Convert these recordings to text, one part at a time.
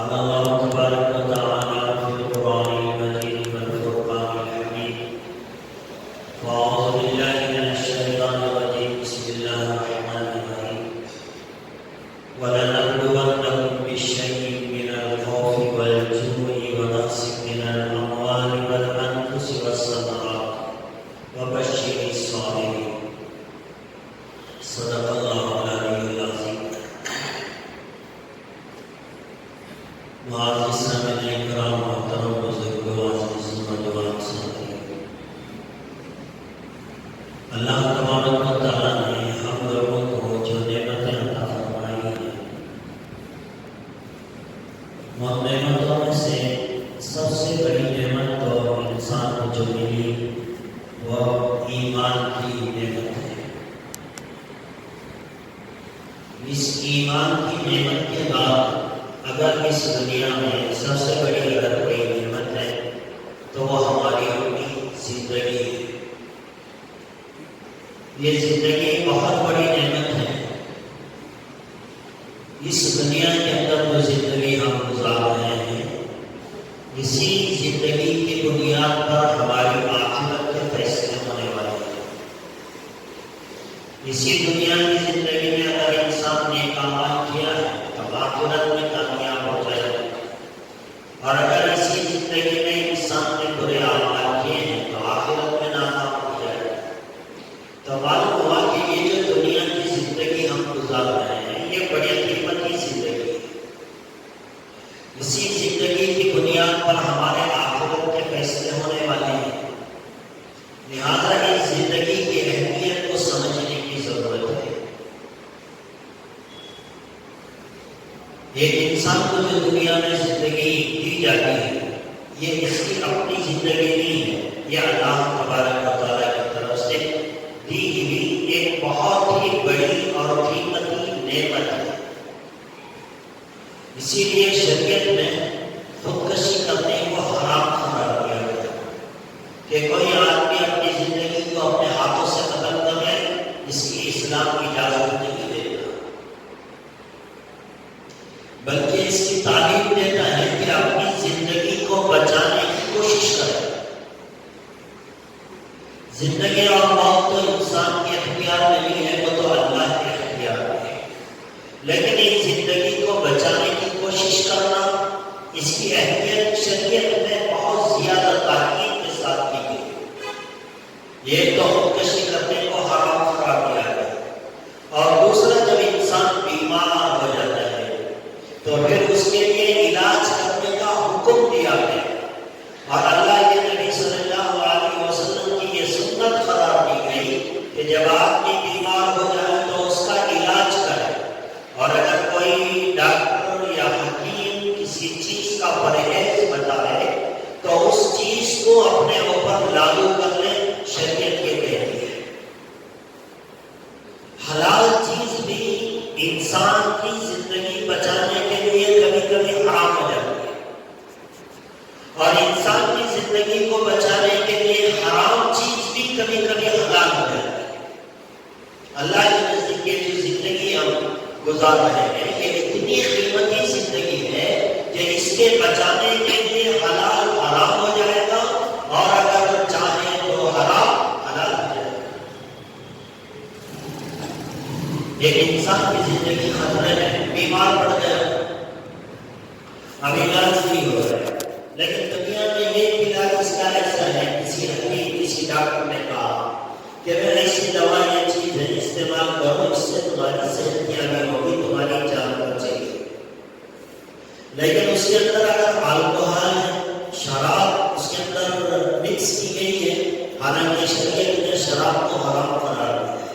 قال الله تبارك وتعالى في القرآن المجيد والفرقان الحميد وأعوذ بالله من الشيطان الرجيم بسم الله الرحمن الرحيم ولنبلونكم بشيء من الخوف والجوع ونقص من الأموال والأنفس والثمرات وبشر الصابرين صدق الله العلي العظيم. معزز سامعین کرام، محترم بزرگوں، عزیز نوجوان ساتھی، اللہ تبارک و تعالیٰ نے ہم لوگوں کو جو نعمتیں عطا فرمائی ہیں، ان نعمتوں میں سے سب سے بڑی نعمت تو انسان کو جو ملی وہ ایمان کی نعمت ہے۔ اس ایمان کی نعمت کے بعد اگر اس دنیا میں سب سے بڑی اگر کوئی نعمت ہے تو وہ ہماری اپنی زندگی ہے۔ یہ زندگی بہت بڑی نعمت ہے۔ اس دنیا کے اندر جو زندگی ہم گزار رہے ہیں، اسی زندگی کی بنیاد پر ہماری آخرت کے فیصلے ہونے والے ہیں۔ اسی دنیا کی زندگی میں اگر انسان نے کام کیا ہے تو آخرت میں کامیاب ہو جائے گا، اور اگر اسی زندگی میں انسان نے برے اعمال کیے ہیں تو آخرت میں ناکام ہو جائے گا۔ تو معلوم ہوا کہ یہ جو دنیا کی زندگی ہم گزار رہے ہیں، یہ بڑی قیمتی زندگی ہے۔ اسی زندگی کی بنیاد پر ہمارے آخرت کے فیصلے ہونے والے ہیں۔ لہذا اس زندگی کی اہمیت کو سمجھنے کی ضرورت ہے۔ ایک انسان کو جو دنیا میں زندگی دی جاتی ہے، یہ اس کی اپنی زندگی نہیں ہے، یہ اللہ تبارک و تعالیٰ کی طرف سے دی ہوئی ایک بہت ہی بڑی اور قیمتی نعمت ہے۔ اسی لیے شریعت میں خودکشی کرنے کو حرام قرار دیا گیا کہ کوئی آدمی اپنی زندگی کو اپنے ہاتھوں سے ختم کرے، اس کی اسلام کی اجازت نہیں دیتا، بلکہ اس کی تعلیم دیتا ہے کہ اپنی زندگی کو بچانے کی کوشش کرے۔ زندگی اور موت تو انسان کے اختیار میں نہیں ہے، وہ تو اللہ کے اختیار میں ہے، لیکن اس زندگی کو بچانے کی کوشش کرنا، اس کی اہمیت شریعت میں بہت زیادہ تاکید کے ساتھ کی گئی۔ ایک تو خودکشی کرنے کو حرام قرار دیا گیا، اور دوسرا جب انسان بیمار ہو جاتا ہے تو پھر اس کے لیے علاج کرنے کا حکم دیا گیا، اور اللہ کے نبی صلی اللہ علیہ وسلم کی یہ سنت قرار دی گئی کہ جب آدمی بیمار ہو جائے تو اس کا علاج کرے، اور اگر کوئی ڈاکٹر یا حکیم کسی چیز کا پرہیز بتائے تو اس چیز کو اپنے اوپر لاگو کر لے۔ شریعت یہ کہتی ہے حلال چیز بھی انسان کی زندگی بچانے کے لیے کبھی کبھی حرام ہو جاتی ہے، اور انسان کی زندگی کو بچانے کے لیے حرام چیز بھی کبھی کبھی حلال ہو جاتی ہے۔ اللہ کے نزدیک یہ جو زندگی ہم گزار رہے ہیں، یہ اتنی قیمتی زندگی ہے کہ اس کے بچانے کے لیے حلال حرام ہو جائے گا، اور اگر چاہیں تو حرام حلال ہو جائے گا۔ ایک انسان کی زندگی خطرے میں، بیمار پڑ گیا، اب علاج نہیں ہو رہا ہے، لیکن دنیا میں یہ علاج اس کا ایسا ہے، کسی حکیم کسی ڈاکٹر نے کہا کہ میں ایسی دوا یہ چیز ہے استعمال کرو، اس سے تمہاری صحت یابی ہوگی، تمہاری جان بچے گی۔ لیکن اس کے اندر اگر الکوہل ہے، شراب اس کے اندر مکس کی گئی ہے، حالانکہ شریعت نے شراب کو حرام قرار دیا ہے،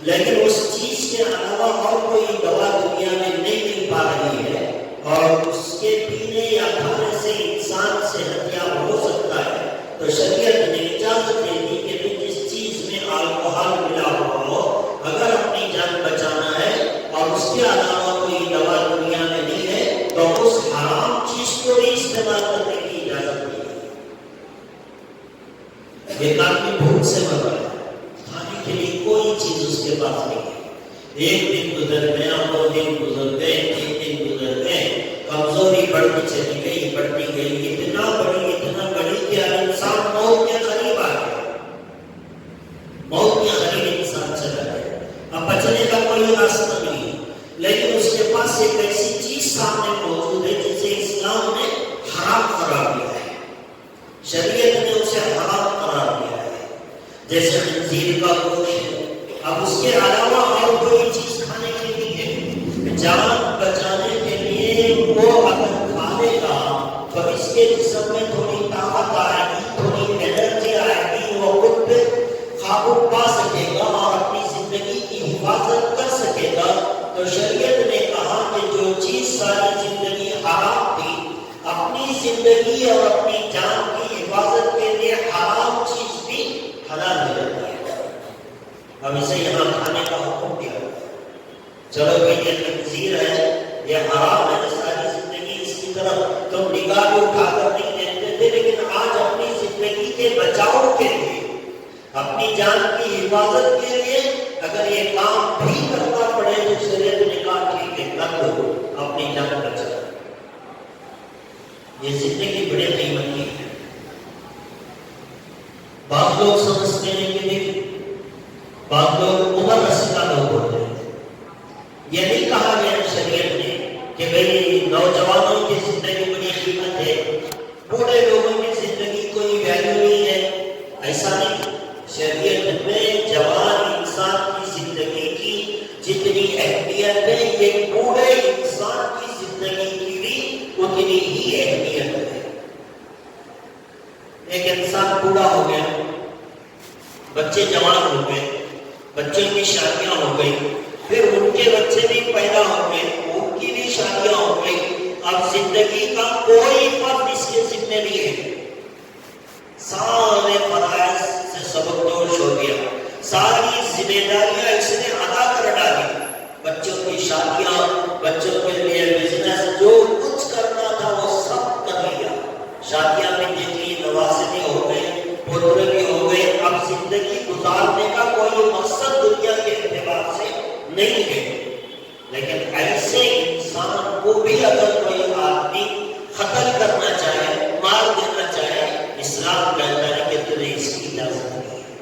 لیکن اس چیز کے علاوہ اور کوئی دوا دنیا میں نہیں مل پا رہی ہے، اور اس کے پینے یا کھانے سے انسان صحت یاب ہو سکتا ہے، تو شریعت نے اجازت دے دی کہ جس چیز میں الکوہل ملا ہوا ہو، اگر اپنی جان بچانا ہے اور اس کے علاوہ کوئی دوا دنیا میں نہیں ہے تو اس حرام چیز کو بھی استعمال کرنے کی اجازت دی ہے۔ ایک آدمی بھوک سے مر رہا ہے، کھانے کے لیے کوئی چیز اس کے پاس نہیں ہے، ایک دن گزر گیا، 2 دن گزر گئے، 3 دن گزر گئے، کمزوری بڑھتی چلی گئی اتنا بڑی کہ انسان موت کے قریب آ گیا، موت کے قریب انسان چلا گیا، اب بچنے کا کوئی راستہ نہیں، لیکن اس کے پاس ایک ایسی چیز سامنے موجود ہے جسے اسلام نے حرام قرار دیا ہے، شریعت نے اسے حرام قرار دیا ہے، جیسے خنزیر کا گوشت ہے۔ اب اس کے علاوہ اور کوئی چیز کھانے کے لیے جان بچانے کے لیے وہ اگر کھا لے گا تو اس کے جسم میں تھوڑی طاقت آئے گی، تھوڑی انرجی آئے گی، وہ خود پہ قابو پا سکے گا اور اپنی زندگی کی حفاظت کر سکے گا۔ تو شریعت نے کہا کہ جو چیز ساری زندگی حرام تھی، اپنی زندگی اور اپنی جان کی حفاظت کے لیے حرام چیز بھی حلال ہو جاتی ہے۔ اب اسے یہاں کھانے کا حکم دیا، چلو بھائی یہ خنزیر ہے، یہ حرام ہے، ساری زندگی اس کی طرف تم نگاہ بھی اٹھا کر نہیں دیکھتے تھے، لیکن آج اپنی زندگی کے بچاؤ کے لیے، اپنی جان کی حفاظت کے لیے اگر یہ کام بھی کرنا پڑے تو شریعت نے کہا ٹھیک ہے کر دو، اپنی جان بچاؤ۔ یہ زندگی بڑے قیمت کی ہے۔ بعض لوگ سمجھتے ہیں کہ بعض لوگ عمر رسیدہ لوگ ہوتے ہیں، یہ نہیں کہا گیا شریعت نے کہ بھئی نوجوانوں کی زندگی بڑی قیمت ہے، بوڑھے لوگوں کی زندگی کوئی ویلیو نہیں ہے، ایسا نہیں۔ شریعت میں جوان انسان کی زندگی کی جتنی اہمیت ہے، یہ بوڑھے انسان کی زندگی کی بھی اتنی ہی اہمیت ہے۔ ایک انسان بوڑھا ہو گیا، بچے جوان ہو گئے، بچوں کی شادیاں ہو گئی، پھر ان کے بچے بھی پیدا ہو گئے، ان کی بھی شادیاں ہو گئی، اب زندگی کا کوئی فرد اس کے ذمہ نہیں ہے، سارے فرائض سے سبکدوش ہو گیا، ساری ذمہ داریاں اس نے ادا کر ڈالی، بچوں کی شادیاں، بچوں کے لیے بزنس، جو کچھ کرنا تھا وہ سب کر لیا، شادیاں بھی دیکھ لی، نواسے بھی ہو گئے، پتر بھی ہو گئے، اب زندگی گزارنے کا کوئی مقصد دنیا کے اعتبار سے نہیں ہے۔ لیکن ایسے انسان کو بھی اگر کوئی آدمی قتل کرنا چاہے، مار دینا چاہے، اسلام کہتا ہے کہ تمہیں اس کی اجازت نہیں ہے۔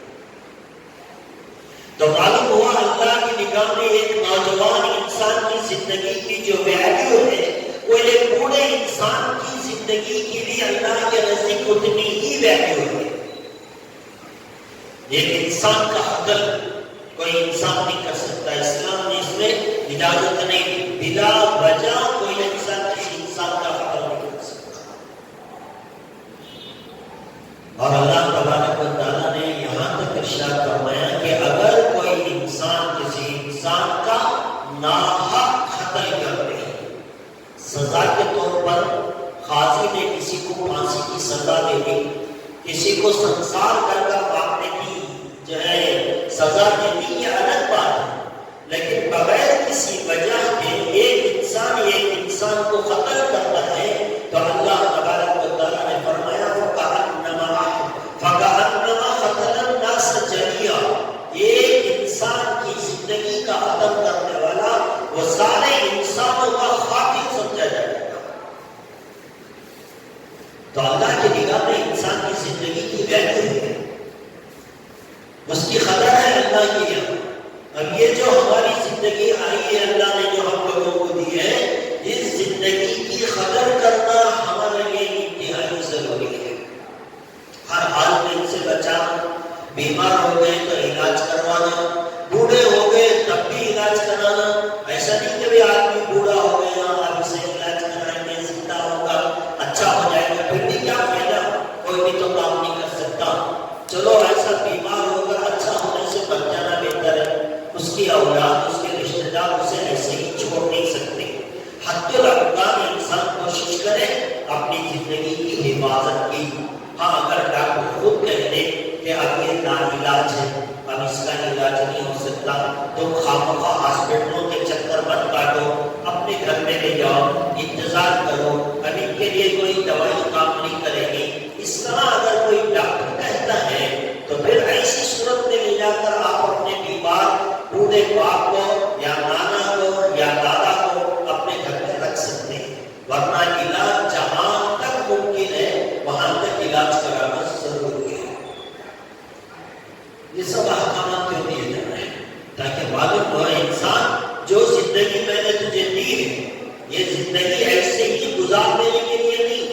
تو معلوم ہوا اللہ کی نگاہ میں ایک نوجوان انسان کی زندگی کی جو ویلیو ہے، وہ ایک بوڑھے انسان کی زندگی کی بھی اللہ کے نزدیک اتنی ہی ویلیو ہے۔ ایک انسان کا قتل کوئی انسان نہیں کر سکتا، اسلام نے اس میں اجازت نہیں دی، بلا وجہ کوئی انسان کسی انسان کا قتل نہیں کر سکتا۔ اور اللہ تبارک و تعالیٰ نے یہاں تک ارشاد فرمایا کہ اگر کوئی انسان کسی انسان کا ناحق قتل کر دے، سزا کے طور پر قاضی نے کسی کو پھانسی کی سزا دے دی، کسی کو سنسار کر مارنے کی جو ہے سزا دے دی، یہ الگ بات ہے، لیکن بغیر کسی وجہ کے ایک انسان کو قتل کرتا ہے تو اللہ تبارک و تعالیٰ نے فرمایا فَكَأَنَّمَا قَتَلَ النَّاسَ جَمِيعًا، ایک انسان کی زندگی کا ختم کرنے والا وہ سارے انسانوں کا قاتل سمجھا جائے گا۔ تو اللہ کی نگاہ میں انسان کی زندگی کی ویلیو ہے، اس کی قدر ہے اللہ کی یہاں۔ اب یہ جو ہماری زندگی آئی ہے، اللہ نے جو ہم لوگوں کو دی ہے، اس زندگی کی قدر کرنا ہمارے لیے انتہائی ضروری ہے۔ ہر حال میں ان سے بچانا، بیمار ہو گئے تو علاج کروانا، بوڑھے ہو گئے تب بھی علاج کرانا، ایسا نہیں کہ آدمی بوڑھا ہو گیا اب اسے علاج کرائیں گے، زندہ ہوگا اچھا ہو جائے گا، پھر بھی کیا فائدہ، کوئی بھی تو کام نہیں کر سکتا۔ چلو ایسا بیمار ہوگا، اچھا ہونے سے بچ جانا بہتر ہے، اس کی اولاد، اس کے رشتہ دار اسے ایسے ہی چھوڑ نہیں سکتے۔ حتی الامکان انسان کوشش کرے اپنی زندگی کی حفاظت کی۔ ہاں اگر ڈاکٹر خود کہہ دے کہ اب یہ ناعلاج ہے، اب اس کا علاج نہیں ہو سکتا، تو خامخواہ ہاسپٹلوں کے چکر مت کاٹو، اپنے گھر میں لے جاؤ، انتظار کرو، اب ان کے لیے کوئی دوائی کام نہیں کرے گی، اس طرح اگر کوئی ڈاکٹر کہتا ہے تو پھر ایسی صورت میں لے جا کر آپ اپنے بیمار بوڑھے باپ کو یا نانا کو یا دادا کو اپنے گھر میں رکھ سکتے ہیں، ورنہ علاج گزار دینے کے لیے نہیں،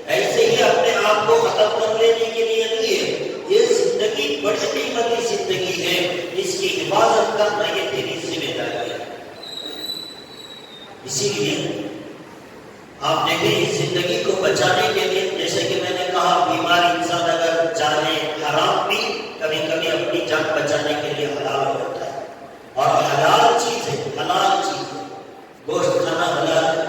ایسے ہی اپنے آپ کو ختم کر لینے کے لیے نہیں ہے۔ یہ زندگی بڑی قیمتی زندگی ہے، اس کی حفاظت کرنا یہ تیری ذمہ داری ہے۔ اسی لیے آپ دیکھیں اس زندگی کو بچانے کے لیے، جیسے کہ میں نے کہا، بیمار انسان اگر چاہے حرام بھی کبھی کبھی اپنی جان بچانے کے لیے حلال ہوتا ہے، اور حلال چیز ہے، حلال چیز ہے، گوشت کھانا حلال ہے،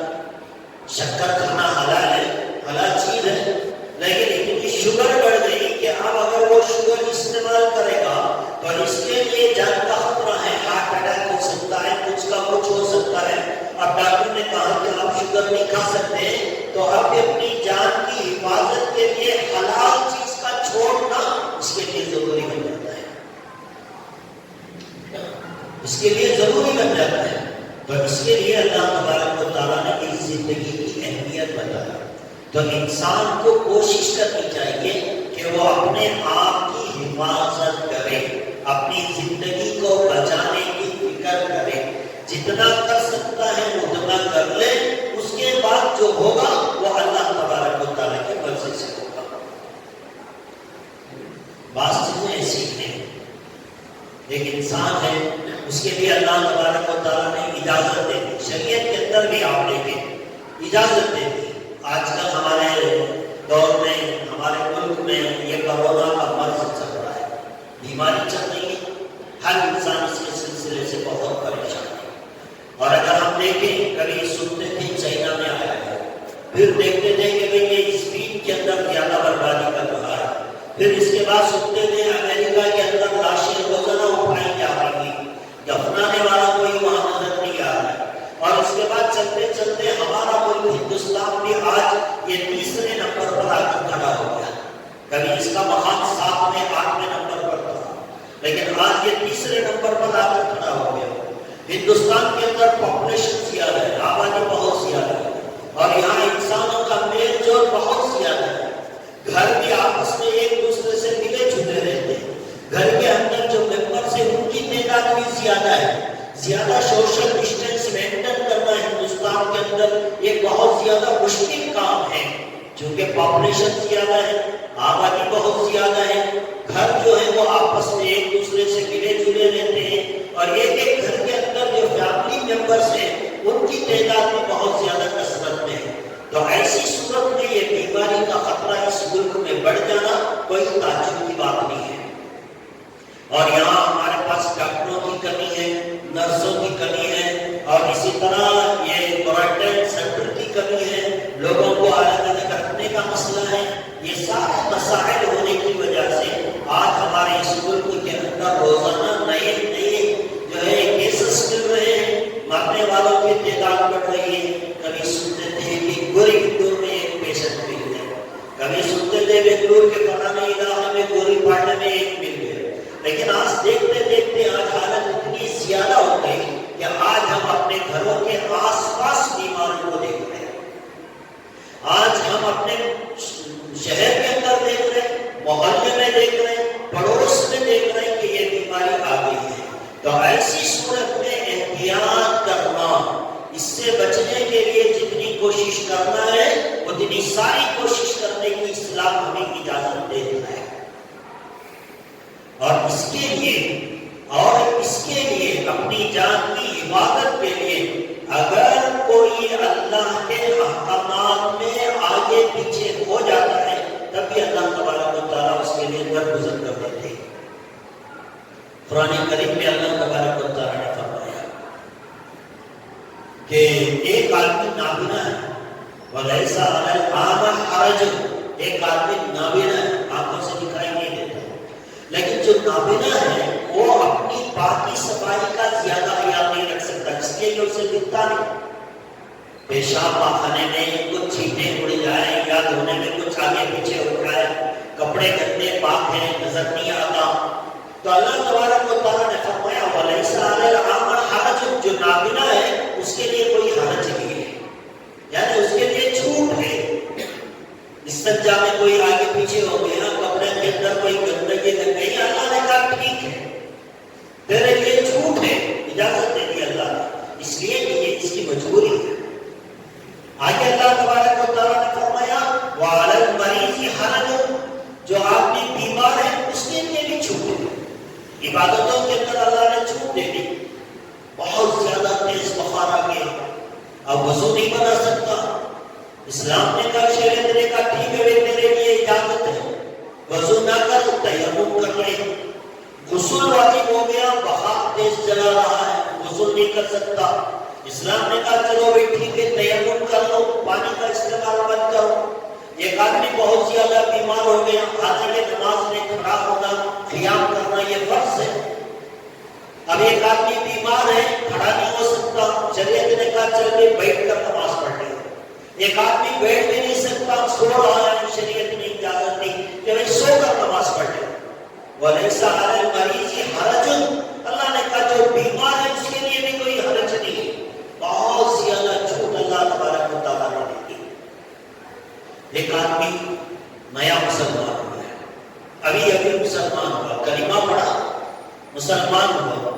شکر کھانا حلال ہے، حلال چیز ہے، لیکن اتنی شوگر بڑھ گئی کہ اب اگر وہ شوگر استعمال کرے گا تو اس کے لیے جان کا خطرہ ہے، ہارٹ اٹیک ہو سکتا ہے، کچھ کا کچھ ہو سکتا ہے۔ اب ڈاکٹر نے کہا کہ آپ شوگر نہیں کھا سکتے، تو اب اپنی جان کی حفاظت کے لیے حلال چیز کا چھوڑنا اس کے لیے ضروری بن جاتا ہے، اس کے لیے ضروری بن جاتا ہے۔ تو اس کے لیے اللہ تبارک و تعالیٰ نے اس زندگی کی اہمیت بتائی۔ تو انسان کو کوشش کرنی چاہیے کہ وہ اپنے آپ کی حفاظت کرے، اپنی زندگی کو بچانے کی فکر کرے، جتنا کر سکتا ہے اتنا کر لے، اس کے بعد جو ہوگا وہ اللہ تبارک و تعالیٰ کے مرضی سے ہوگا۔ بعض چیزیں ایسی ہیں، ایک انسان ہے، اس کے لیے اللہ تبارک و تعالیٰ نے اجازت دے دی، شریعت کے اندر بھی آپ دیکھیں اجازت دے دی۔ آج کل ہمارے دور میں، ہمارے ملک میں یہ کورونا کا مرض چل رہا ہے، بیماری چل رہی ہے، ہر انسان اس کے سلسلے سے بہت پریشان ہے۔ اور اگر ہم دیکھیں، کبھی سنتے تھے چائنا میں آیا ہے، پھر دیکھتے تھے کہ یہ اسپین کے اندر زیادہ بربادی کر رہا ہے، پھر اس کے بعد سنتے تھے امریکہ کے اندر لاشیں روزانہ اٹھائی جا رہی ہیں، دفنانے والا کوئی وہاں نظر نہیں آ رہا ہے۔ اور اس کے بعد چلتے چلتے ہمارا ملک ہندوستان بھی آج یہ تیسرے نمبر پر آ کر کھڑا ہو گیا۔ کبھی اس کا مقام 7ویں 8ویں نمبر پر تھا، لیکن آج یہ تیسرے نمبر پر آ کر کھڑا ہو گیا۔ ہندوستان کے اندر پاپولیشن زیادہ ہے، آبادی بہت زیادہ ہے، اور یہاں انسانوں کا میل جول بہت زیادہ ہے، گھر بھی آپس میں ایک دوسرے سے ملے جلے رہتے ہیں، گھر کے اندر جو ممبرز ہیں ان کی تعداد بھی زیادہ ہے، زیادہ سوشل ڈسٹینس مینٹین کرنا ہندوستان کے اندر یہ بہت زیادہ مشکل کام ہے، چونکہ پاپولیشن زیادہ ہے، آبادی بہت زیادہ ہے، گھر جو ہے وہ آپس میں ایک دوسرے سے ملے جلے رہتے ہیں، اور ایک ایک گھر کے اندر جو فیملی ممبرز ہیں ان کی تعداد بھی بہت زیادہ کثرت میں ہے۔ تو ایسی صورت میں یہ بیماری کا خطرہ اس ملک میں بڑھ جانا کوئی تعجب کی بات نہیں ہے۔ اور یہاں ہمارے پاس ڈاکٹروں کی کمی ہے، نرسوں کی کمی ہے، اور اسی طرح یہ کوارنٹائن سینٹر کی کمی ہے، لوگوں کو الگ الگ رکھنے کا مسئلہ ہے۔ یہ سارے مسائل ہونے کی وجہ سے آج ہمارے اس ملک کے اندر روزانہ نئے جو ہے کیسز مل رہے ہیں، مرنے والوں کی تعداد بڑھ رہی ہے۔ کبھی سنتے تھے کہ گوری بنگلور میں ایک پیشنٹ مل گیا، کبھی سنتے تھے بنگلور کے فلانے علاقے میں گوری پاٹے میں ایک مل گیا، لیکن آج دیکھتے دیکھتے آج حالت اتنی زیادہ ہو گئی کہ آج ہم اپنے گھروں کے آس پاس بیماروں کو دیکھ رہے ہیں، آج ہم اپنے شہر کے اندر دیکھ رہے ہیں، محلے میں دیکھ رہے ہیں، پڑوس میں دیکھ رہے ہیں کہ یہ بیماری آ گئی ہے۔ تو ایسی صورت میں احتیاط کرنا، اس سے بچنے کے لیے جتنی کوشش کرنا ہے اتنی ساری کوشش کرنے کی اسلام ہمیں اجازت دیتا ہے۔ اور اس کے لیے اپنی جان کی حفاظت کے لیے اگر کوئی اللہ کے احکامات میں آگے پیچھے ہو جاتا ہے تب بھی اللہ تبارک و تعالیٰ اس کے لیے درگزر کر دیتے ہیں۔ قرآن کریم میں اللہ تبارک و تعالیٰ نے فرمایا کہ ایک آدمی نابینا ہے، وَلَيْسَ عَلَى الْأَعْمَى حَرَجٌ، ایک آدمی نابینا ہے، آنکھوں سے دکھائی نہیں دیتا، لیکن جو نابینا ہے وہ اپنی پاکی صفائی کا زیادہ خیال نہیں رکھ سکتا، اس لیے کہ اسے دکھتا نہیں، پیشاب پاخانے میں کچھ چھینٹیں اڑ جائیں یا دھونے میں کچھ آگے پیچھے ہو جائے، کپڑے گندے پاک ہیں نظر نہیں آتا، تو اللہ تبارک و تعالیٰ نے فرمایا وَلَيْسَ عَلَى الْأَعْمَى حَرَجٌ، جو نابینا ہے اس کے لیے کوئی حرج نہیں ہے، یعنی اس کے لیے چھوٹ ہے۔ استنجا میں کوئی آگے پیچھے ہو گیا، کپڑے کے اندر کوئی گندگی لگ گئی، اللہ نے کہا ٹھیک ہے، تیرے لیے چھوٹ ہے، اجازت دے دی اللہ نے، اس لیے کہ یہ اس کی مجبوری ہے۔ آگے اللہ تبارک و اسلام نے کہا شریعت نے کہا ٹھیک ہے تیرے لیے اجازت ہے، وضو نہ کر تیمم کر لے، غسل واجب ہو گیا، بخار تیز چلا رہا ہے، غسل نہیں کر سکتا، اسلام نے کہا چلو بھائی ٹھیک ہے تیمم کر لو، پانی کا استعمال بند کرو۔ ایک آدمی بہت زیادہ بیمار ہو گیا، حالانکہ نماز میں کھڑا ہونا قیام کرنا یہ فرض ہے، اب ایک آدمی بیمار ہے کھڑا نہیں ہو سکتا، شریعت نے کہا چل کے بیٹھ کر نماز پڑھ لے، ایک آدمی بیٹھ بھی نہیں سکتا سو رہا ہے، شریعت نے اجازت دی کہ وہ سو کر نماز پڑھ لے۔ وَلَيْسَ عَلَى الْمَرِيضِ حَرَجٌ، اللہ نے کہا جو بیمار ہے اس کے لیے بھی کوئی حرج نہیں۔ بہت زیادہ چھوٹ اللہ تبارک و تعالیٰ نے دی۔ ایک آدمی نیا مسلمان ہوا ہے، ابھی ابھی مسلمان ہوا، کلمہ پڑھا، مسلمان ہوا،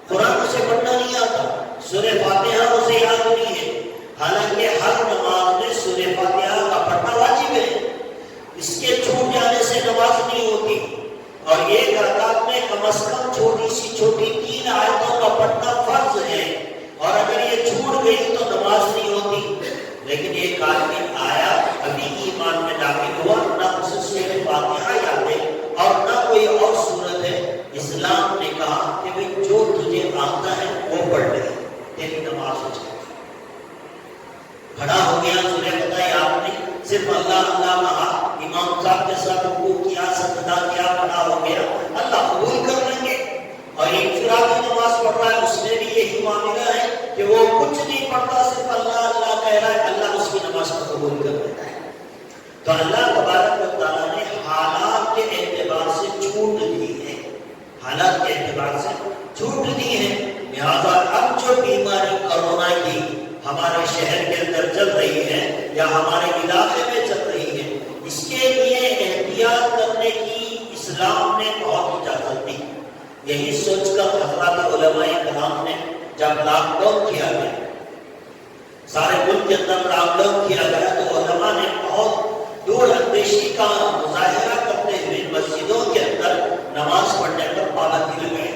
قرآن اسے پڑھنا نہیں آتا، سورہ فاتحہ اسے یاد نہیں ہے، حالانکہ ہر نماز میں سورہ فاتحہ کا پڑھنا واجب ہے، اس کے چھوٹ جانے سے نماز نہیں ہوتی، اور ایک رکعت میں کم از کم چھوٹی سی چھوٹی 3 آیتوں کا پڑھنا فرض ہے، اور اگر یہ چھوٹ گئی تو نماز نہیں ہوتی۔ لیکن ایک آدمی آیا ابھی ایمان میں داخل ہوا، نہ اسے سورہ فاتحہ یاد ہے اور نہ کوئی اور سورت ہے، اسلام نے کہا کہ بھئی جو تجھے آتا ہے وہ پڑھ لے، تیری نماز ہو جائے۔ کھڑا ہو گیا، تجھے پتہ ہے آپ نے صرف اللہ اللہ کہا، امام صاحب کے ساتھ رکوع کیا، سجدہ کیا، کھڑا ہو گیا، اللہ قبول کر لیں گے۔ اور ایک انفرادی نماز پڑھ رہا ہے، اس میں بھی یہی معاملہ ہے کہ وہ کچھ نہیں پڑھتا، صرف اللہ اللہ کہہ رہا ہے، اللہ اس کی نماز کو قبول کر لیتا ہے۔ تو اللہ تبارک و تعالیٰ نے حالات کے اعتبار سے چھوٹ دی ہے، حالات کے اعتبار سے چھوٹ دی ہے، لہذا اب جو بیماری کرونا کی ہمارے شہر کے اندر چل رہی ہے یا ہمارے علاقے میں چل رہی ہے، اس کے لیے احتیاط کرنے کی اسلام نے بہت اجازت دی۔ یہی سوچ کر حضرات علماء کرام نے جب لاک ڈاؤن کیا گیا، سارے ملک کے اندر لاک ڈاؤن کیا گیا، تو علماء نے بہت دور اندیشی کا مظاہرہ کرتے ہوئے مسجدوں کے اندر نماز پڑھنے پر پابندی لگائی،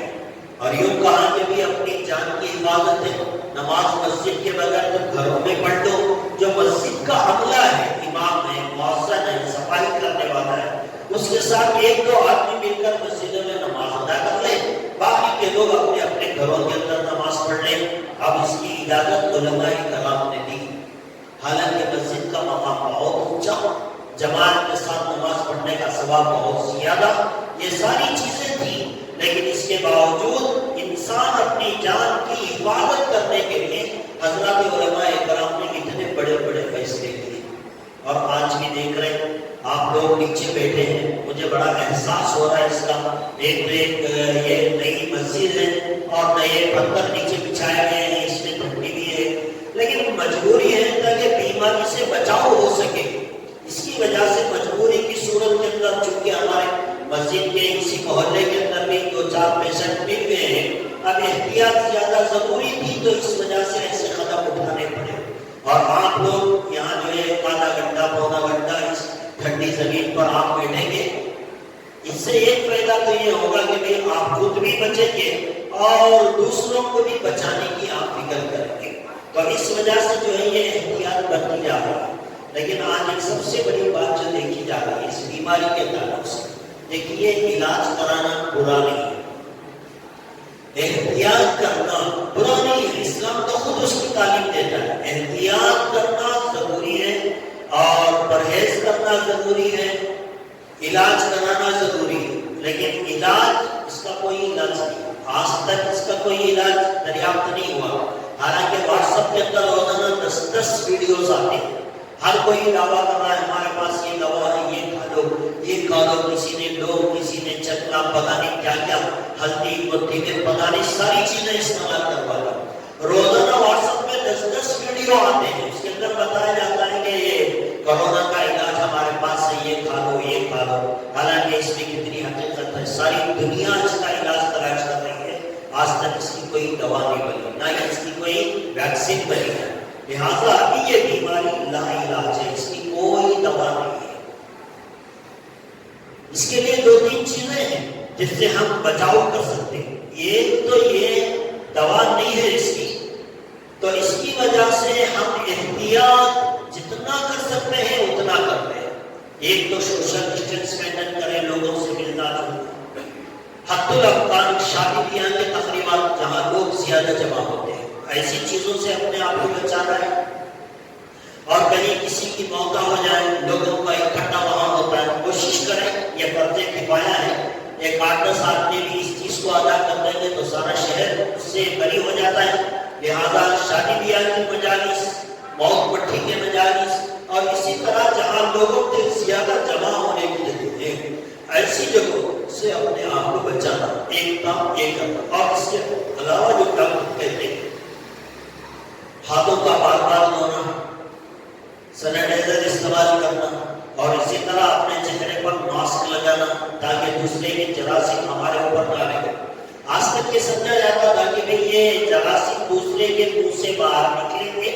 اور یوں کہا کہ بھی اپنی جان کی حفاظت ہے، نماز مسجد کے بغیر تو گھروں میں پڑھ دو، جو مسجد کا عملہ ہے، امام ہے، مؤذن ہے، صفائی کرنے والا ہے، اس کے ساتھ 1-2 آدمی مل کر مسجدوں میں نماز ادا کر لیں، باقی کے لوگ اپنے اپنے گھروں کے اندر نماز پڑھ لیں۔ اب اس کی اجازت علماء کرام نے دی، حالانکہ مسجد کا مقام بہت اونچا، جماعت کے ساتھ نماز پڑھنے کا ثواب بہت زیادہ، یہ ساری چیزیں تھیں، لیکن اس کے باوجود انسان اپنی جان کی حفاظت کرنے کے لیے حضرات علماء کرام نے اتنے بڑے بڑے فیصلے کیے۔ اور آج بھی دیکھ رہے ہیں آپ لوگ نیچے بیٹھے ہیں، مجھے بڑا احساس ہو رہا ہے اس کا، ایک یہ نئی مسجد ہے اور نئے پتھر نیچے بچھائے گئے ہیں، اس میں ٹھنڈی بھی ہے، لیکن مجبوری ہے تاکہ بیماری سے بچاؤ ہو سکے، اس کی وجہ سے مجبوری کی صورت کے اندر چونکہ ہمارے مسجد کے کسی محلے کے اندر بھی 2-4 پیشنٹ مل گئے ہیں، اب احتیاط زیادہ ضروری تھی تو اس وجہ سے ایسے قدم اٹھانے پڑے، اور آپ لوگ یہاں جو ہے آدھا گھنٹہ پونا گھنٹہ اس ٹھنڈی زمین پر آپ بیٹھیں گے، اس سے ایک فائدہ تو یہ ہوگا کہ بھئی آپ خود بھی بچیں گے اور دوسروں کو بھی بچانے کی آپ فکر کریں گے، تو اس وجہ سے جو ہے یہ احتیاط برتی جا رہی ہے۔ لیکن آج ایک سب سے بڑی بات جو دیکھی جا رہی ہے اس بیماری کے تعلق سے، دیکھیے علاج کرانا برا نہیں ہے، احتیاط کرنا برا نہیں ہے، اسلام تو خود اس کی تعلیم دیتا ہے، احتیاط کرنا ضروری ہے اور پرہیز کرنا ضروری ہے، علاج کرانا ضروری ہے، لیکن علاج اس کا کوئی علاج نہیں، آج تک اس کا کوئی علاج دریافت نہیں ہوا، حالانکہ واٹس ایپ کے اندر روزانہ 10 ویڈیوز آتے ہیں، ہر کوئی دعویٰ کر رہا ہے ہمارے پاس یہ دوا ہے، یہ کھا لو، یہ کھا لو، کسی نے لوگ، کسی نے چکلا، پتہ نہیں کیا کیا، ہلدی مٹھی میں پتہ نہیں ساری چیزیں استعمال کروا لو، روزانہ واٹس ایپ میں 10 ویڈیو آتے ہیں، اس کے اندر بتایا جاتا ہے کہ یہ کورونا کا علاج ہمارے پاس ہے، یہ کھا لو، یہ کھا لو، حالانکہ اس میں کتنی حقیقت ہے، ساری دنیا اس کا علاج تلاش کر رہی ہے، آج تک اس کی کوئی دوا نہیں بنی، نہ ہی اس کی کوئی ویکسین بنی ہے، لہٰذا ابھی یہ بیماری لا علاج ہے، اس کی کوئی دوا نہیں ہے، اس کے لیے 2-3 چیزیں ہیں جس سے ہم بچاؤ کر سکتے ہیں، ایک تو یہ دوا نہیں ہے اس کی، تو اس کی وجہ سے ہم احتیاط جتنا کر سکتے ایک تو سوشل ڈسٹینس مینٹین کریں، لوگوں سے ملنا جلنا، حت الامکان شادی بیاہ کے تقریبات جہاں لوگ زیادہ جمع ہوتے ہیں، ایسی چیزوں سے اپنے آپ کو بچانا ہے۔ اور کہیں کسی کی موقع ہو جائے، لوگوں کا اکٹھا وہاں ہوتا ہے، کوشش کریں، یہ فرض کفایہ ہے، ایک 8-10 آدمی بھی اس چیز کو ادا کر دیں گے تو سارا شہر اس سے بری ہو جاتا ہے۔ لہذا شادی بیاہ کی مجالس، موت پٹھی کے مجالس، اور اسی طرح جہاں لوگوں کے زیادہ جمع ہونے کی جگہ ہے، ایسی جگہوں سے اپنے آپ کو بچانا، ایک کام یہ کرنا۔ اور اس کے علاوہ جو کام کہتے ہیں، ہاتھوں کا بار بار دھونا، سینیٹائزر استعمال کرنا، اور اسی طرح اپنے چہرے پر ماسک لگانا تاکہ دوسرے کے جراثیم ہمارے اوپر نہ لگے۔ آج تک یہ سمجھا جاتا تھا کہ بھئی یہ جراثیم دوسرے کے منہ سے باہر نکلیں گے،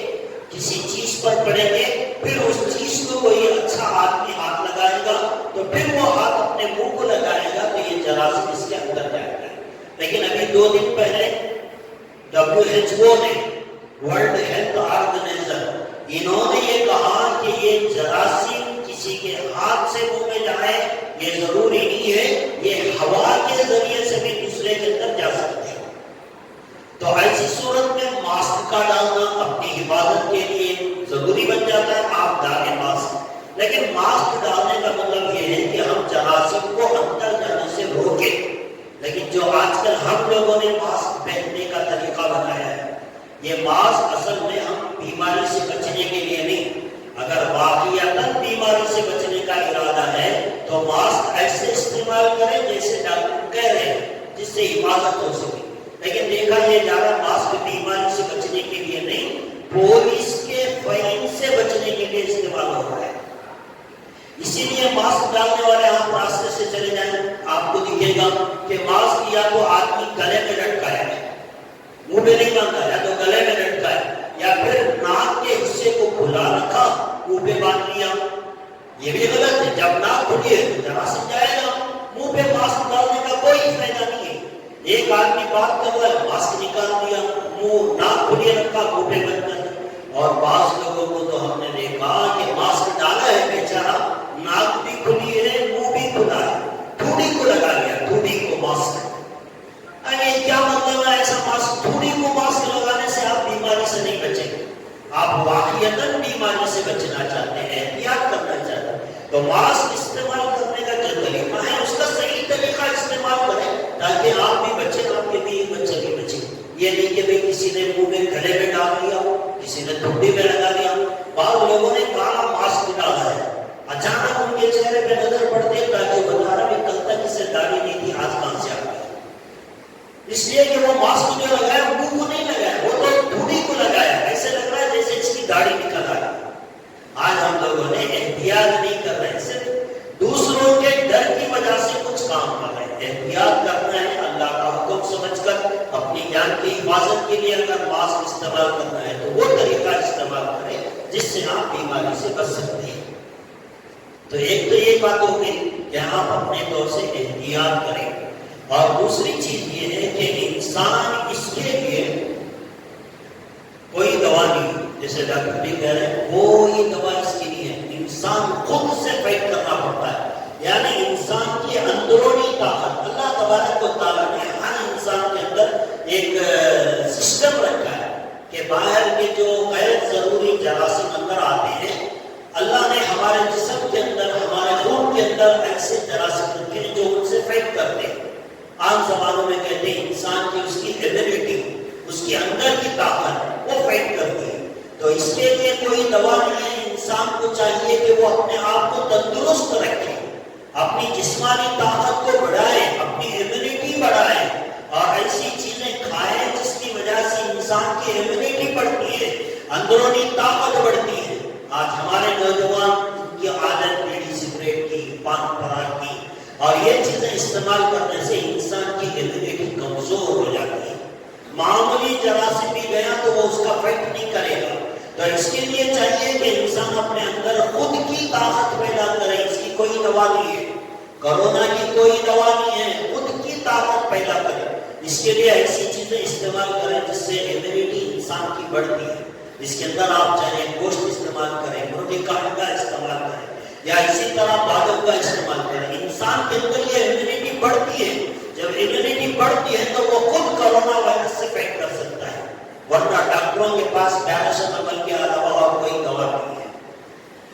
کسی چیز پر پڑیں گے، پھر اس چیز کو کوئی اچھا آدمی ہاتھ لگائے گا تو پھر وہ ہاتھ اپنے منہ کو لگائے گا تو یہ جراثیم اس کے اندر جائے گا۔ لیکن ابھی 2 دن پہلے WHO نے، ورلڈ ہیلتھ آرگنائزیشن، انہوں نے یہ کہا کہ یہ جراثیم کسی کے ہاتھ سے منہ میں جائے یہ ضروری نہیں ہے، یہ ہوا کے ذریعے سے بھی دوسرے کے اندر جا سکتے ہیں۔ تو ایسی صورت میں ماسک کا ڈالنا اپنی حفاظت کے لیے ضروری بن جاتا ہے، آپ ڈالیں ماسک۔ لیکن ماسک ڈالنے کا مطلب یہ ہے کہ ہم جراثیم کو اندر جانے سے روکیں۔ لیکن جو آج کل ہم لوگوں نے ماسک پہننے کا طریقہ بنایا ہے، یہ ماسک اصل میں ہم بیماری سے بچنے کے لیے نہیں، اگر واقعیتاً بیماری سے بچنے کا ارادہ ہے تو ماسک ایسے استعمال کریں جیسے ڈاکٹر کہہ رہے ہیں، جس سے حفاظت ہو سکے۔ لیکن دیکھا یہ جا رہا ماسک بیماری سے بچنے کے لیے نہیں، پولیس کے فائن سے بچنے کے لیے استعمال ہو رہا ہے۔ اسی لیے ماسک ڈالنے والے آپ راستے سے چلے جائیں، آپ کو دکھے گا کہ ماسک یا تو آدمی گلے میں لٹکایا ہے، منہ میں نہیں باندھا، یا تو گلے میں لٹکایا، یا پھر ناک کے حصے کو کھلا رکھا، منہ پہ باندھ لیا۔ یہ بھی غلط ہے، جب ناک کھلی ہے تو جراثیم جائے گا۔ منہ پہ ماسک ڈالنے کا کوئی فائدہ نہیں ہے۔ ایک آدمی بات کر رہا ہے، ماسک نکال دیا، منہ ناک کھلی رکھا، منہ پہ بند کر دیا۔ اور بعض لوگوں کو تو ہم نے دیکھا کہ ماسک ڈالا ہے بیچارہ، ناک بھی کھلی ہے، منہ بھی کھلا ہے، تھوڑی کو لگا لیا، تھوڑی کو ماسک۔ یہ کیا مطلب ہے ایسا ماسک؟ تھوڑی کو ماسک لگانے سے آپ بیماری سے نہیں بچیں گے، آپ واقعیتاً بیماری سے بچنا چاہتے ہیں، احتیاط کرنا چاہتے ہیں، تو ماسک استعمال کرنے کا جو طریقہ ہے اس کا صحیح طریقہ استعمال کریں تاکہ آپ بھی بچیں، آپ کے بھی بچے بھی بچیں۔ یہ نہیں کہ بھئی کسی نے منہ میں گلے میں ڈال دیا، کسی نے ٹھنڈی میں لگا دیا۔ بعض لوگوں نے کالا ماسک ڈالا ہے، اچانک ان کے چہرے پہ نظر پڑتی ہے تاکہ بتا رہا بھی کل تک اسے داڑھی نہیں تھی، آج کہاں سے آ گئی؟ اس لیے کہ وہ ماسک جو لگایا منہ کو نہیں لگایا، وہ تو دھوڑی کو لگایا، ایسے لگ رہا ہے جیسے اس کی داڑھی نکل آئی۔ آج ہم لوگوں نے احتیاط نہیں کر رہے، صرف دوسروں کے ڈر کی وجہ سے کچھ کام کر رہے ہیں۔ احتیاط کرنا ہے، اللہ کا حکم سمجھ کر اپنی جان کی حفاظت کے لیے اگر ماسک استعمال کرنا ہے تو وہ طریقہ استعمال کریں جس سے آپ بیماری سے بچ سکتے ہیں۔ تو ایک تو یہ بات ہو گئی کہ آپ اپنے طور سے احتیاط کریں، اور دوسری چیز یہ ہے کہ انسان اس کے لیے کوئی دوا نہیں، جیسے ڈاکٹر بھی کہہ رہے ہیں کوئی دوا اس کے لیے ہے، انسان خود سے فائٹ کرنا پڑتا ہے۔ یعنی انسان کی اندرونی طاقت، اللہ تبارک و تعالیٰ نے ہر انسان کے اندر ایک سسٹم رکھا ہے کہ باہر کے جو غیر ضروری جراثیم اندر آتے ہیں، اللہ نے ہمارے جسم کے اندر، ہمارے خون کے اندر ایسے جراثیم رکھے ہیں جو ان سے فائٹ کرتے ہیں۔ عام زبانوں میں کہتے ہیں انسان کی اس کی ایبیلٹی، اس کے اندر کی طاقت وہ فائٹ کرتی ہے۔ تو اس کے لیے کوئی دوا نہیں ہے، انسان کو چاہیے کہ وہ اپنے آپ کو تندرست رکھے، اپنی جسمانی طاقت کو بڑھائے، اپنی ایمیونٹی بڑھائے، اور ایسی چیزیں کھائیں جس کی وجہ سے انسان کی ایمیونٹی بڑھتی ہے، اندرونی طاقت بڑھتی ہے۔ آج ہمارے نوجوان کی عادت بیڑی سگریٹ کی، پان پراگ کی، اور یہ چیزیں استعمال کرنے سے انسان کی ایمیونٹی کمزور ہو جاتی ہے۔ معمولی جراثیم بھی گیا تو وہ اس کا فائٹ نہیں کرے گا۔ تو اس کے لیے چاہیے کہ انسان اپنے اندر خود کی طاقت پیدا کرے، اس کی کوئی دوا نہیں ہے، کورونا کی کوئی دوا نہیں ہے، خود کی طاقت پیدا کرے۔ اس کے لیے ایسی چیزیں استعمال کریں جس سے ایمیونٹی انسان کی بڑھتی ہے۔ اس کے اندر آپ چاہے گوشت استعمال کریں، مرغی کا انڈا استعمال کریں، یا اسی طرح بادل کا استعمال کریں. انسان کے اندر یہ امیونٹی بڑھتی ہے. جب امیونٹی بڑھتی ہے تو وہ خود کرونا وائرس سے فائٹ کر سکتا ہے، ورنہ ڈاکٹروں کے پاس پیراسیٹامول کے علاوہ اور کوئی دوا نہیں ہے.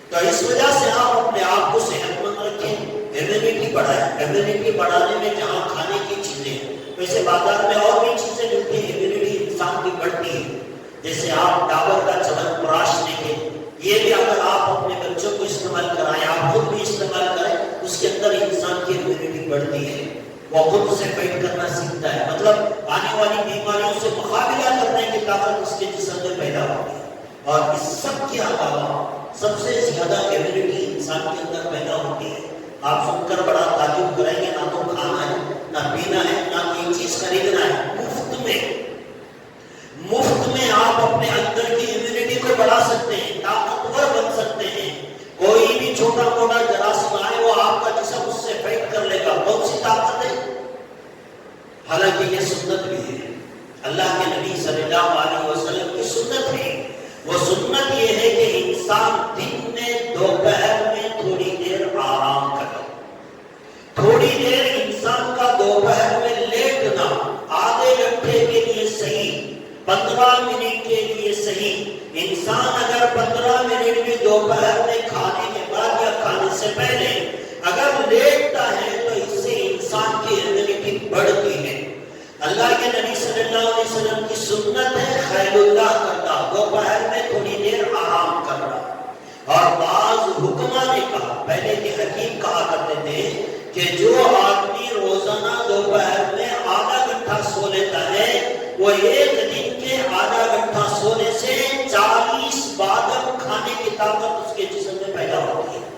تو اس وجہ سے آپ اپنے آپ کو صحت مند رکھیں، امیونٹی بڑھائیں. امیونٹی بڑھانے میں جہاں کھانے کی چیزیں، ویسے بازار میں اور بھی چیزیں ملتی ہیں امیونٹی انسان کی بڑھتی ہے. جیسے آپ ڈابر کا چمن پراش دیکھیں، یہ بھی اگر آپ اپنے بچوں کو استعمال کرائیں، آپ خود بھی استعمال کریں، اس کے اندر انسان کی امیونٹی بڑھتی ہے، وہ خود سے فائٹ کرنا سیکھتا ہے. مطلب آنے والی بیماریوں سے مقابلہ کرنے کی طاقت اس کے جسم میں پیدا ہوتی ہے. اور اس سب کے علاوہ سب سے زیادہ امیونٹی انسان کے اندر پیدا ہوتی ہے. آپ سن کر بڑا تعجب کریں گے، نہ تو کھانا ہے، نہ پینا ہے، نہ کوئی چیز خریدنا ہے، مفت میں آپ اپنے اندر کی امیونٹی کو بڑھا سکتے ہیں، طاقتور بن سکتے ہیں. کوئی بھی چھوٹا موٹا جراثیم آئے وہ آپ کا جسم اس سے فائٹ کر لے گا. کون سی طاقت ہے؟ حالانکہ یہ سنت بھی ہے، اللہ کے نبی صلی اللہ علیہ وسلم کی سنت ہے. وہ سنت یہ ہے کہ انسان دن میں دوپہر میں تھوڑی دیر آرام کرے. تھوڑی دیر انسان کا دوپہر میں لیٹنا، آدھے گھنٹے کے لیے صحیح، 15 منٹ کے لیے صحیح. انسان اگر 15 منٹ بھی دوپہر میں کھانے کے بعد یا کھانے سے پہلے اگر لیٹتا ہے تو اس سے انسان کی امیونٹی بڑھتی ہے. اللہ کے نبی صلی اللہ علیہ وسلم کی سنت ہے خیل اللہ کرنا، دوپہر میں تھوڑی دیر آرام کرنا. اور بعض حکماں نے کہا، پہلے کے حکیم کہا کرتے تھے کہ جو آدمی روزانہ دوپہر میں آدھا گھنٹہ سو لیتا ہے وہ ایک دن کے آدھا گھنٹہ سونے سے 40 بادم کھانے کی طاقت اس کے جسم میں پیدا ہوتی ہے.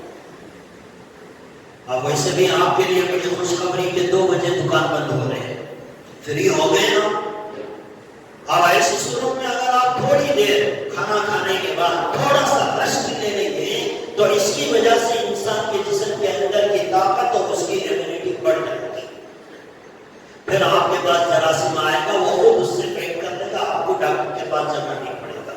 اب ویسے بھی آپ کے لیے بڑی خوشخبری کہ 2 بجے دکان بند ہو رہے ہیں، فری ہو گئے نا. اب ایسی صورت میں اگر آپ تھوڑی دیر کھانا کھانے کے بعد تھوڑا سا ریسٹ لے لیں گے تو اس کی وجہ سے انسان کے جسم کے اندر کی طاقت اور اس کی امیونٹی بڑھ جائے گی. پھر آپ کے پاس جراثیم آئے گا، وہ خود اس سے فائٹ کر لے گا، آپ کو ڈاکٹر کے پاس جانا نہیں پڑے گا.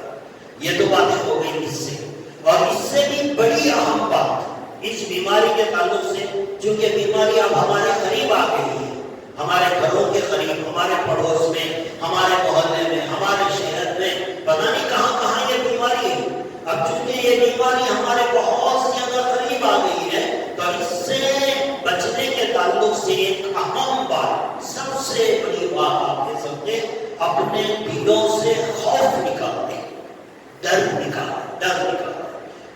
یہ تو باتیں ہو گئی اس سے. اور اس سے بھی بڑی اہم بات اس بیماری کے تعلق سے، چونکہ بیماری اب ہمارے قریب آ گئی ہے، ہمارے گھروں کے قریب، ہمارے پڑوس میں، ہمارے محلے میں، ہمارے شہر میں، پتہ نہیں کہاں کہاں یہ بیماری ہے. اب چونکہ یہ بیماری ہمارے بہت زیادہ قریب آ گئی ہے تو اس سے بچنے کے تعلق سے ایک اہم بات، سب سے بڑی بات آپ کہہ سکتے، اپنے دلوں سے خوف نکالنے، ڈر نکالنے.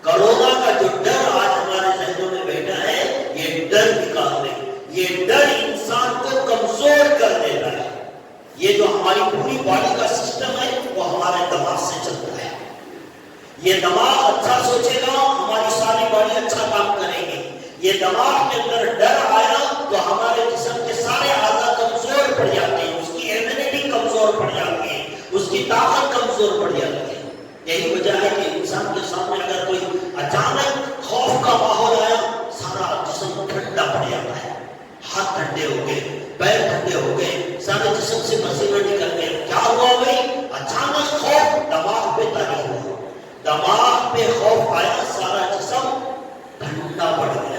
کرونا کا جو ڈر آج ہمارے ذہنوں میں بیٹھا ہے، یہ ڈر نکالنے. یہ ڈر انسان کو کمزور کر دیتا ہے. یہ جو ہماری پوری باڈی کا سسٹم ہے وہ ہمارے دماغ سے چلتا ہے. یہ دماغ اچھا سوچے گا، ہماری ساری باڈی اچھا کام کرے گی. یہ دماغ کے اندر ڈر آیا تو ہمارے جسم کے سارے اعضاء کمزور پڑ جاتے ہیں، اس کی امیونٹی کمزور پڑ جاتی ہے، اس کی طاقت کمزور پڑ جاتی ہے. یہی وجہ ہے کہ انسان کے سامنے اگر کوئی اچانک خوف کا ماحول آیا، سارا جسم ٹھنڈا پڑ جاتا ہے. ہاتھ ٹھنڈے ہو گئے، پیر ٹھنڈے ہو گئے، سارے جسم سے پسینہ نکل گئے. کیا ہوا بھائی؟ اچانک خوف دماغ پہ طاری ہوا، دماغ پہ خوف آیا، سارا جسم ٹھنڈا پڑ گیا.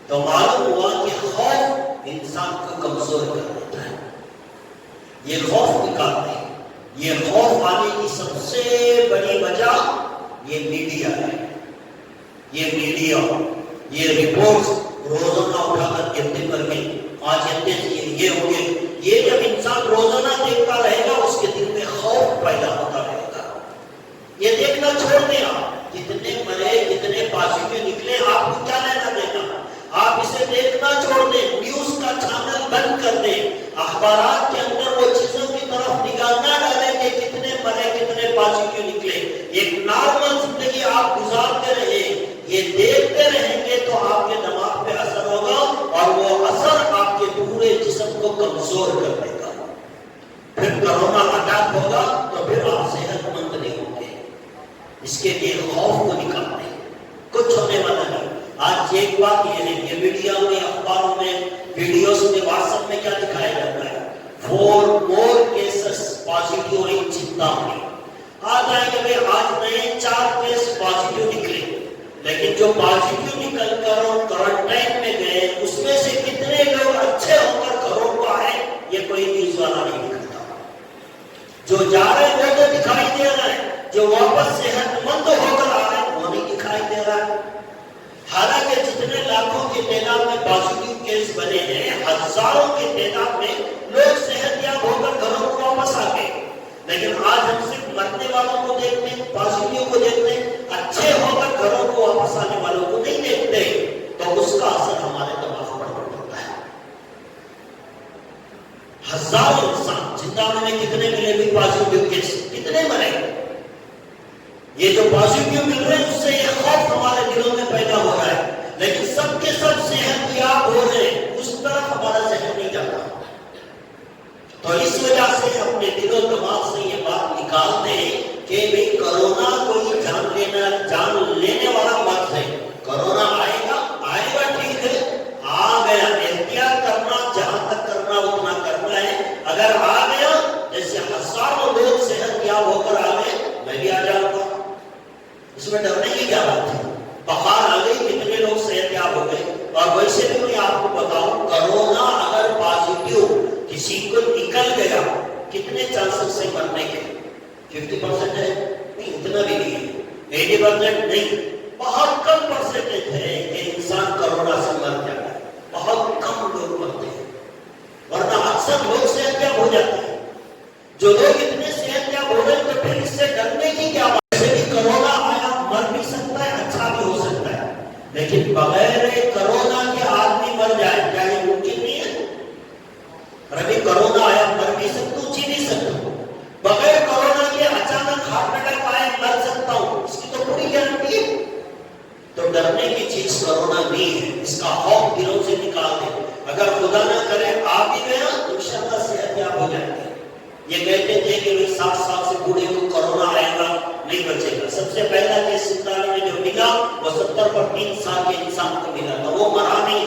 تو معلوم ہوا کہ خوف انسان کو کمزور کر دیتا ہے. یہ خوف نکالتے ہیں. یہ خوف آنے کی سب سے بڑی وجہ یہ میڈیا ہے. یہ میڈیا، یہ رپورٹس روزانہ اٹھا کر کہتے کر کے آج اتنے یہ ہو گئے. یہ جب انسان روزانہ دیکھتا رہے گا اس کے دل میں خوف پیدا ہوتا رہے گا. یہ دیکھنا چھوڑ دیں، آپ کتنے مرے کتنے پازیٹیو نکلے آپ کو کیا لینا دینا. آپ اسے دیکھنا چھوڑ دیں، نیوز کا چینل بند کر دیں، اخبارات کے اندر وہ چیزوں کی طرف نگاہ نہ ڈالیں کہ کتنے مرے کتنے پازیٹیو نکلے. ایک نارمل زندگی آپ گزارتے رہے، یہ دیکھتے رہیں گے تو آپ کے دماغ پہ اثر ہوگا اور وہ اثر آپ کے پورے جسم کو کمزور کر دے گا. پھر کرونا اٹیک ہوگا تو پھر آپ صحت مند نہیں ہوں گے. اس کے لیے خوف کو نکالنے، کچھ ہونے والا نہیں. آج ایک بات یہ ہے کہ میڈیا میں، اخباروں میں، ویڈیوز میں، واٹس ایپ میں کیا دکھایا جاتا ہے؟ 4 more cases پازیٹیو ان چنتا میں. آ جائے کہ آج نئے 4 کیس پازیٹیو نکلے، لیکن جو پازیٹیو نکل کر کوارنٹائن میں گئے اس میں سے کتنے لوگ اچھے ہو کر گھروں کو آئے یہ کوئی نیوز والا نہیں دکھاتا. جو جا رہے وہ تو دکھائی دے رہا ہے, جو واپس صحت مند ہو کر آ رہے وہ نہیں دکھائی دے رہا ہے. حالانکہ جتنے لاکھوں کی تعداد میں پازیٹیو کیس بنے ہیں, ہزاروں کی تعداد میں لوگ صحت یاب ہو کر گھروں کو واپس آ گئے, لیکن آج ہم صرف مرنے والوں کو دیکھتے ہیں, پازیٹیو کو دیکھتے ہیں, اچھے ہو کر گھروں کو واپس آنے والوں کو نہیں دیکھتے. تو اس کا اثر ہمارے دماغ پر پڑتا ہے. ہزاروں انسان زندہ میں کتنے ملے بھی پازیٹیو کیس, کتنے مرے. یہ جو پازیٹیو مل رہے ہیں اس سے یہ خوف ہمارے دلوں میں پیدا ہو رہا ہے, لیکن سب کے سب صحت یاب ہو رہے ہیں, اس طرف ہمارا ذہن نہیں جاتا. تو اس وجہ سے اپنے دل و دماغ سے یہ بات نکال دیں کہ بھئی کرونا کوئی جان لینے والا مرض ہے. کرونا آئے گا ٹھیک ہے, آ گیا, احتیاط کرنا جہاں تک کرنا اتنا کرنا ہے. اگر آ گیا جیسے ہزاروں لوگ صحت یاب ہو کر آ گئے, میں بھی آ جاؤں گا, اس میں ڈرنے کی کیا بات ہے. بخار آ گئی, کتنے لوگ صحت یاب ہو گئے. اور ویسے بھی میں آپ کو بتاؤں, کرونا اگر پازیٹیو کسی کو نکل گیا کتنے چانسز سے مرنے کے, 50% ہے نہیں, اتنا بھی نہیں ہے, 80% نہیں, بہت کم پرسنٹیج ہے کہ انسان کرونا سے مر جائے. بہت کم لوگ مرتے ہیں, ورنہ اکثر لوگ صحت یاب ہو جاتے ہیں. جو لوگ اتنے صحت یاب ہو رہے تو پھر اس سے ڈرنے کی کیا بات. ویسے بھی کرونا آیا, مر بھی سکتا ہے, اچھا بھی ہو سکتا ہے, لیکن بغیر کرونا کے آدمی مر جائے کیا یہ ممکن نہیں ہے. اور ابھی کرونا آیا, مر بھی سکتا ہوں, جی نہیں سکتا ہوں. بغیر کرونا کے اچانک ہارٹ اٹیک آئے, مر سکتا ہوں, اس کی تو پوری گارنٹی ہے. تو ڈرنے کی چیز کرونا نہیں ہے, اس کا خوف دلوں سے نکال دیں. اگر خدا نہ کرے آ بھی گیا تو انشاءاللہ صحت یاب ہو جائے گی. یہ کہتے تھے کہ 60 سال سے بوڑھے کو کرونا آئے گا, نہیں بچے گا. سب سے پہلا کیس سنتالی میں جو ملا وہ 70 پر 3 سال کے انسان کو ملا تھا, وہ مرا نہیں.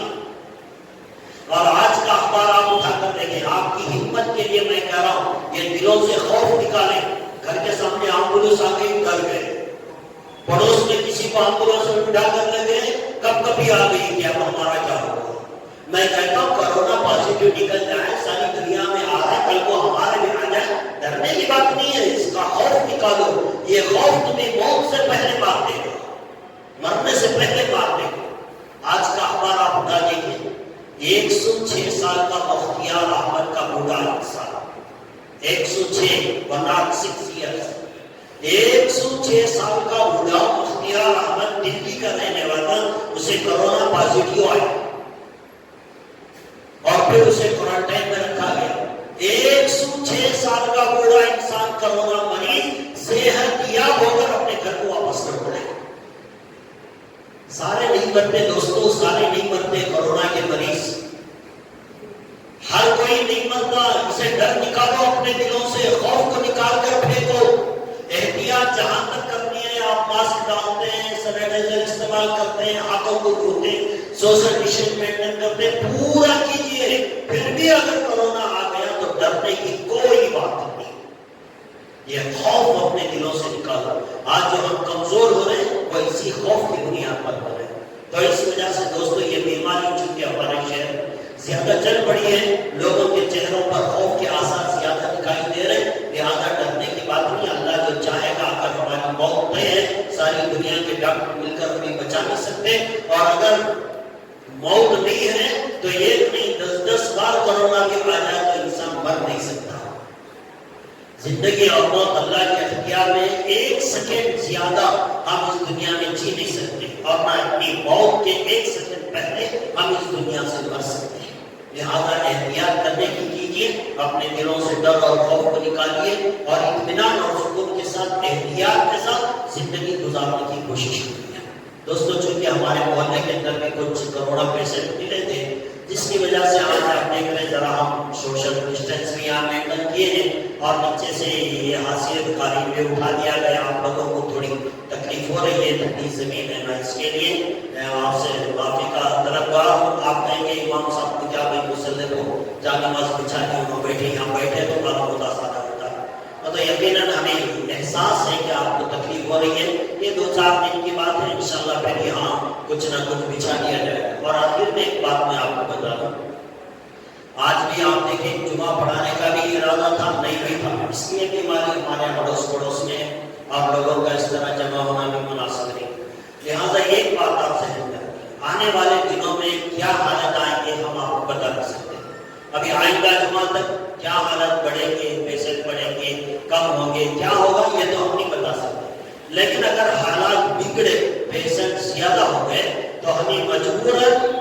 اور آج کا اخبار آپ اٹھا کر دیکھیں, آپ کی ہمت کے لیے میں کہہ رہا ہوں, یہ دلوں سے خوف نکالیں. گھر کے سامنے ایمبولینس آ گئی, ڈر گئے. پڑوس میں کسی کو ایمبولینس میں اٹھا کر لے گئے, کب کبھی آ گئی کہ اب ہمارا کیا ہوگا. میں کہتا ہوں کرونا پازیٹیو نکل جائے, ساری دنیا میں آ رہا ہے, کل کو ہمارے میں آ جائے, ڈرنے کی بات نہیں ہے. اس کا خوف نکالو. یہ خوف تمہیں موت سے پہلے مار دے گا, مرنے سے پہلے مار دے گا. آج کا اخبار آپ اٹھا دیکھیں, 106 سال کا مختیار احمد کا بوڑھا انسان, 106 16 ایئرس, 106 سال کا بوڑھا مختیار احمد دلی کا رہنے والا, اسے کرونا پازیٹیو آیا اور پھر اسے کوارنٹائن میں رکھا گیا. 106 سال کا بوڑھا انسان کرونا مریض صحت یاب ہو کر اپنے گھر کو واپس لوٹ رہے. سارے نہیں مرتے دوستوں, سارے نہیں مرتے کرونا کے مریض, ہر کوئی نہیں مرتا. اسے ڈر نکالو اپنے دلوں سے, خوف کو نکال کر پھینکو. احتیاط جہاں تک کرنی ہے, آپ ماسک ڈالتے ہیں, سینیٹائزر استعمال کرتے ہیں, ہاتھوں کو دھوتے ہیں, سوشل ڈسٹینس مینٹین کرتے ہیں, پورا کیجیے. پھر بھی اگر کرونا آ گیا تو ڈرنے کی کوئی بات نہیں. یہ خوف اپنے دلوں سے نکالو. آج جو ہم کمزور ہو رہے ہیں وہ اسی خوف کی بنیاد پر ہو رہے ہیں. تو اس وجہ سے دوستو یہ بیماری چونکہ ہمارے شہر زیادہ چل پڑی ہے, لوگوں کے چہروں پر خوف کے آثار زیادہ دکھائی دے رہے ہیں, لہذا ڈرنے کی بات نہیں. اللہ جو چاہے گا, اگر ہماری موت طے ہے, ساری دنیا کے ڈاکٹر مل کر ہمیں بچا نہیں سکتے. اور اگر موت نہیں ہے تو ایک نہیں 10 بار کرونا بھی آ جائے تو انسان مر نہیں سکتا. زندگی اور موت اللہ کے اختیار میں, 1 سیکنڈ زیادہ ہم اس دنیا میں جی نہیں سکتے, اور نہ اپنی موت کے 1 سیکنڈ پہلے ہم اس دنیا سے مر سکتے ہیں. لہذا احتیاط کرنے کی کیجیے, اپنے دلوں سے ڈر اور خوف کو نکالیے, اور اطمینان اور سکون کے ساتھ احتیاط کے ساتھ زندگی گزارنے کی کوشش کیجیے. دوستو چونکہ ہمارے محلے کے اندر بھی کچھ کرونا پیشنٹ ملے تھے, جس کی وجہ سے آج آپ دیکھ رہے ذرا ہم سوشل ڈسٹینس بھی یہاں مینٹین کیے ہیں, اور نیچے سے یہ حاصل کاری پہ اٹھا دیا گیا. آپ لوگوں کو تھوڑی تکلیف ہو رہی ہے, ٹھنڈی زمین ہے, میں اس کے لیے آپ سے معافی کا طلبگار ہوں. آپ کہیں گے امام صاحب کو کیا بھائی مسلح کو جا نماز بچھا کے وہاں بیٹھے, یہاں بیٹھے تو کام ہوتا سادہ ہوتا ہے. تو یقیناً ہمیں احساس ہے کہ آپ کو تکلیف ہو رہی ہے. یہ 2-4 دن کی بات ہے، انشاءاللہ پھر یہاں کچھ نہ کچھ بچھا دیا جائے گا. اور آخر میں ایک بات میں آپ کو بتا دوں، آج بھی آپ دیکھیں جمعہ پڑھانے کا بھی ارادہ تھا، نہیں بھی تھا، اس لیے کہ ہمارے اڑوس پڑوس میں آپ لوگوں کا اس طرح جمع ہونا بھی مناسب نہیں. لہٰذا ایک بات آپ سے آنے والے دنوں میں کیا حالت آئیں گے ہم آپ کو بتا نہیں سکتے. ابھی آئندہ جمعہ تک کیا حالت بڑھیں گے، پیسے بڑھیں گے، کم ہوں گے، کیا ہوگا یہ تو ہم نہیں بتا سکتے. لیکن اگر حالات بگڑے، پیسے زیادہ ہو گئے تو ہمیں مجبوراً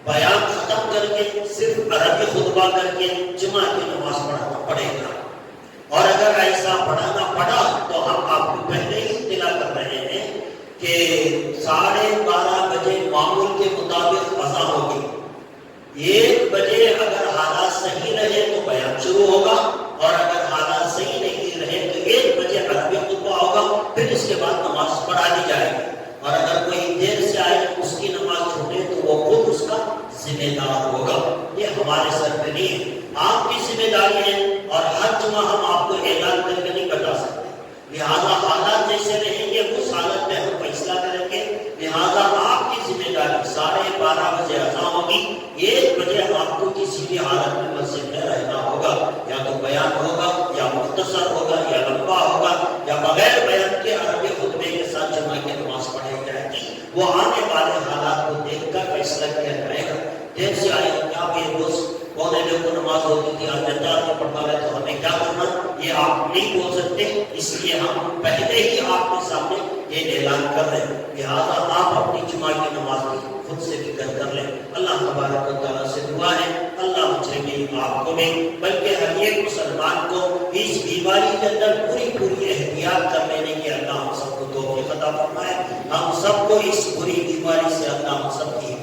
بیان ختم کر کے صرف عربی خطبہ کر کے جمعہ کی نماز پڑھانا پڑے گا. اور اگر ایسا پڑھانا پڑا تو ہم آپ کو پہلے ہی اطلاع کر رہے ہیں کہ 12:30 بجے معمول کے مطابق قضا ہوگی. 1 بجے اگر حالات صحیح رہے تو بیان شروع ہوگا، اور اگر حالات صحیح نہیں رہے تو 1 بجے عربی خطبہ ہوگا، پھر اس کے بعد نماز پڑھا دی جائے گی. اور اگر کوئی دیر سے آئے اس کی نماز چھوٹے تو وہ خود اس کا ذمہ دار ہوگا. یہ ہمارے سر پہ نہیں ہے، آپ کی ذمہ داری ہے. اور ہر جمعہ ہم آپ کو اعلان کر کے نہیں بتا سکتے، لہٰذا حالات جیسے رہیں گے اس حالت میں ہم فیصلہ کریں گے. لہٰذا آپ کی ذمہ داری 12:30 بجے اذان ہوگی، 1 بجے آپ کو کسی بھی حالت میں مسجد میں رہنا ہوگا. یا تو بیان ہوگا، یا مختصر ہوگا، یا لمبا ہوگا، یا بغیر بیان کے عربی خطبے کے ساتھ جمعہ کی نماز پڑھائی جائے گی. وہ آنے والے حالات کو دیکھ کر فیصلہ کیا جائے گا. دیر سے آئے کیا بھی دوست پونے دن کو نماز ہوتی تھی، آج جنتا میں پڑھا رہے تو ہمیں کیا کرنا، یہ آپ نہیں بول سکتے. اس لیے ہم پہلے ہی آپ کے سامنے یہ اعلان کر رہے ہیں. لہٰذا آپ اپنی جمعہ کی نماز کی خود سے فکر کر لیں. اللہ تبارک و تعالیٰ سے دعا ہے اللہ مجھے بھی آپ کو بھی بلکہ ہر ایک مسلمان کو اس بیماری کے اندر پوری احتیاط کر لینے کی اللہ ہم سب کو توفیق عطا فرمائے. ہم سب کو اس بری بیماری سے اللہ ہم سب کی